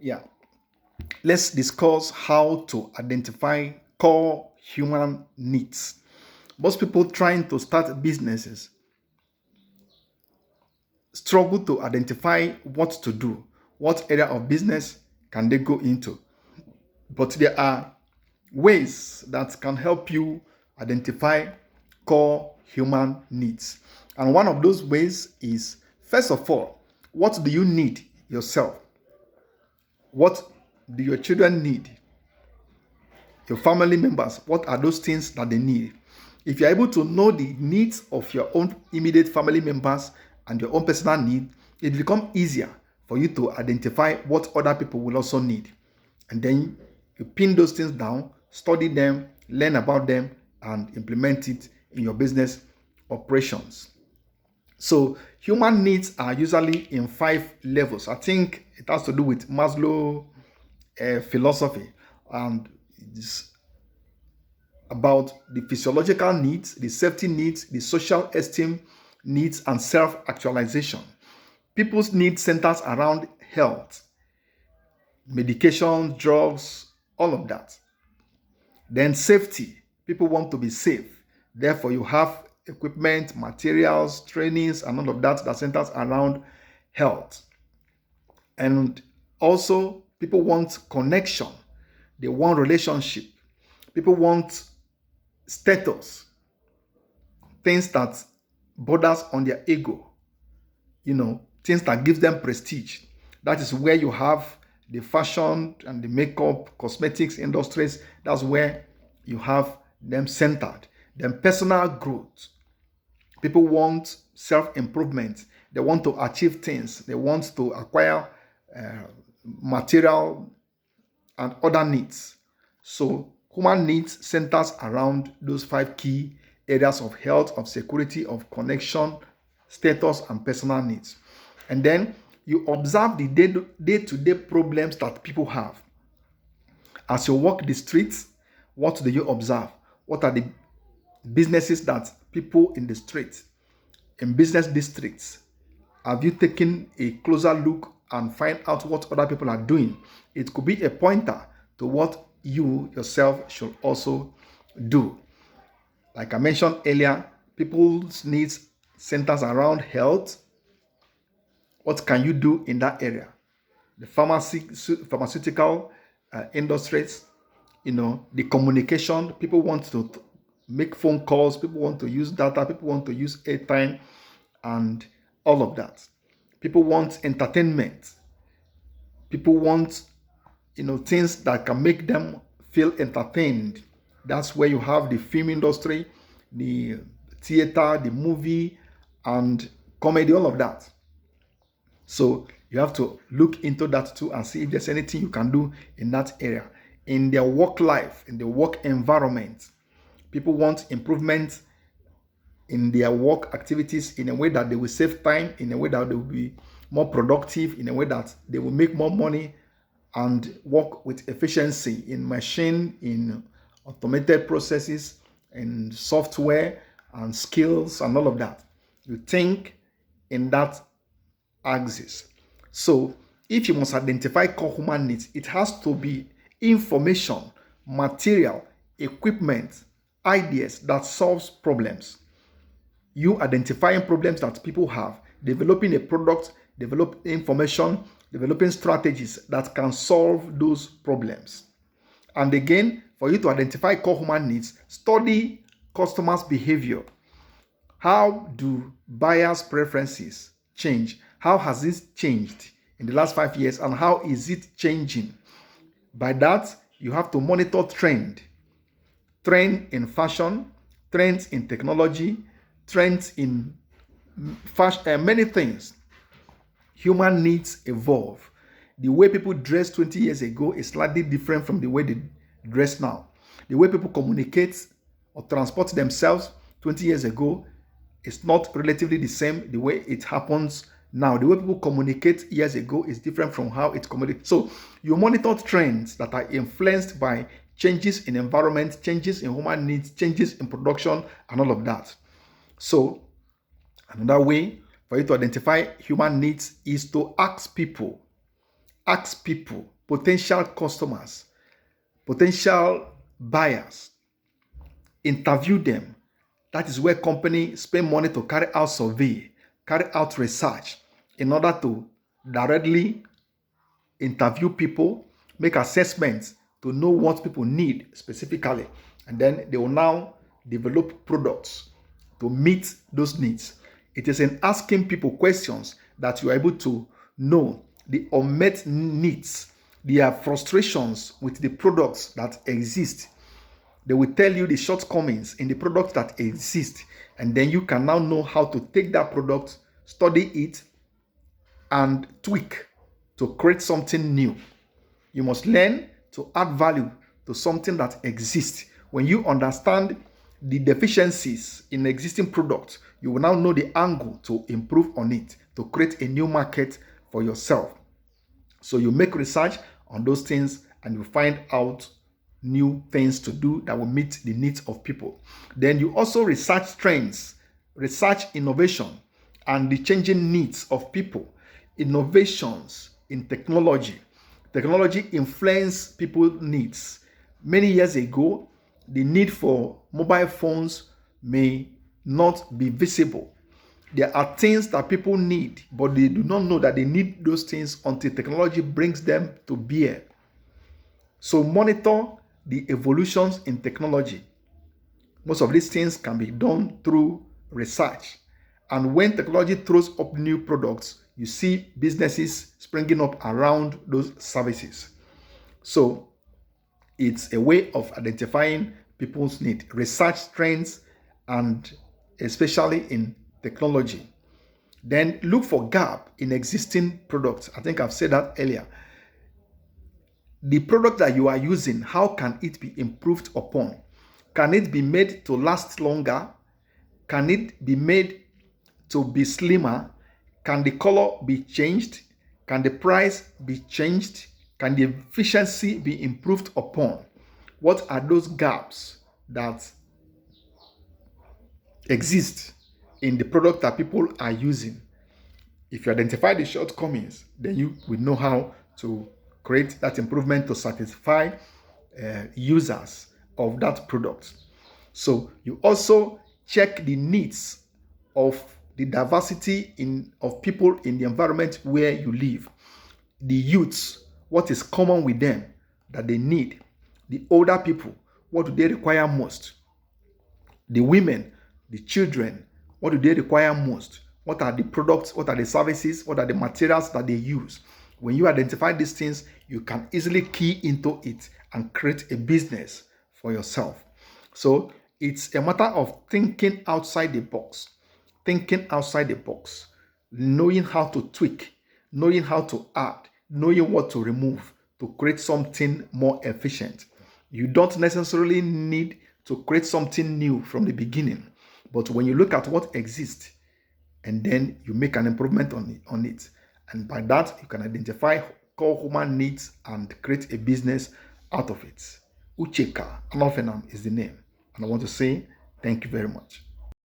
Yeah, let's discuss how to identify core human needs. Most people trying to start businesses struggle to identify what to do, what area of business can they go into. But there are ways that can help you identify core human needs. And one of those ways is, first of all, what do you need yourself? What do your children need? Your family members, what are those things that they need? If you're able to know the needs of your own immediate family members and your own personal need, it becomes easier for you to identify what other people will also need. And then you pin those things down, study them, learn about them, and implement it in your business operations. So human needs are usually in 5 levels. I think it has to do with Maslow philosophy, and it's about the physiological needs, the safety needs, the social esteem needs, and self-actualization. People's need centers around health, medication, drugs, all of that. Then safety. People want to be safe. Therefore, you have equipment, materials, trainings, and all of that that centers around health. And also, people want connection. They want relationship. People want status, things that borders on their ego, things that gives them prestige. That is where you have the fashion and the makeup, cosmetics industries. That's where you have them centered. Then personal growth. People want self-improvement. They want to achieve things. They want to acquire uh, material and other needs. So human needs centers around those 5 key areas of health, of security, of connection, status, and personal needs. And then you observe the day-to-day problems that people have. As you walk the streets, what do you observe? What are the businesses that people in the streets, in business districts, have you taken a closer look and find out what other people are doing? It could be a pointer to what you yourself should also do. Like I mentioned earlier, people's needs centers around health. What can you do in that area? The pharmaceutical industries, the communication. People want to make phone calls. People want to use data. People want to use airtime, and all of that. People want entertainment. People want, things that can make them feel entertained. That's where you have the film industry, the theater, the movie, and comedy, all of that. So you have to look into that too and see if there's anything you can do in that area. In their work life, in the work environment, people want improvement in their work activities in a way that they will save time, in a way that they will be more productive, in a way that they will make more money and work with efficiency in machine, in automated processes, in software and skills and all of that. You think in that axis. So if you must identify core human needs, it has to be information, material, equipment, ideas that solves problems. You identifying problems that people have, developing a product, developing information, developing strategies that can solve those problems. And again, for you to identify core human needs, study customers' behavior. How do buyers' preferences change? How has this changed in the last 5 years, and how is it changing? By that, you have to monitor trend in fashion, trends in technology, trends in fashion, many things. Human needs evolve. The way people dressed 20 years ago is slightly different from the way they dress now. The way people communicate or transport themselves 20 years ago is not relatively the same the way it happens now. The way people communicate years ago is different from how it communicates. So you monitor trends that are influenced by changes in environment, changes in human needs, changes in production, and all of that. So another way for you to identify human needs is to ask people. ask people, potential customers, potential buyers, interview them. That is where companies spend money to carry out survey, carry out research in order to directly interview people, make assessments to know what people need specifically. And then they will now develop products to meet those needs. It is in asking people questions that you are able to know the unmet needs, their frustrations with the products that exist. They will tell you the shortcomings in the products that exist, and then you can now know how to take that product, study it, and tweak to create something new. You must learn to add value to something that exists. When you understand the deficiencies in existing products, you will now know the angle to improve on it, to create a new market for yourself. So you make research on those things and you find out new things to do that will meet the needs of people. Then you also research trends, research innovation, and the changing needs of people. Innovations in technology. Technology influences people's needs. Many years ago, the need for mobile phones may not be visible. There are things that people need, but they do not know that they need those things until technology brings them to bear. So monitor the evolutions in technology. Most of these things can be done through research. And when technology throws up new products, you see businesses springing up around those services. So it's a way of identifying people's need. Research trends, and especially in technology. Then look for gap in existing products. I think I've said that earlier. The product that you are using, how can it be improved upon? Can it be made to last longer? Can it be made to be slimmer? Can the color be changed? Can the price be changed? Can the efficiency be improved upon? What are those gaps that exist in the product that people are using? If you identify the shortcomings, then you will know how to create that improvement to satisfy users of that product. So you also check the needs of the diversity of people in the environment where you live. The youths, what is common with them that they need? The older people, what do they require most? The women, the children, what do they require most? What are the products? What are the services? What are the materials that they use? When you identify these things, you can easily key into it and create a business for yourself. So it's a matter of thinking outside the box. Thinking outside the box. Knowing how to tweak. Knowing how to add. Knowing what to remove to create something more efficient. You don't necessarily need to create something new from the beginning. But when you look at what exists, and then you make an improvement on it. And by that, you can identify core human needs and create a business out of it. Ucheka Anofenam is the name. And I want to say thank you very much.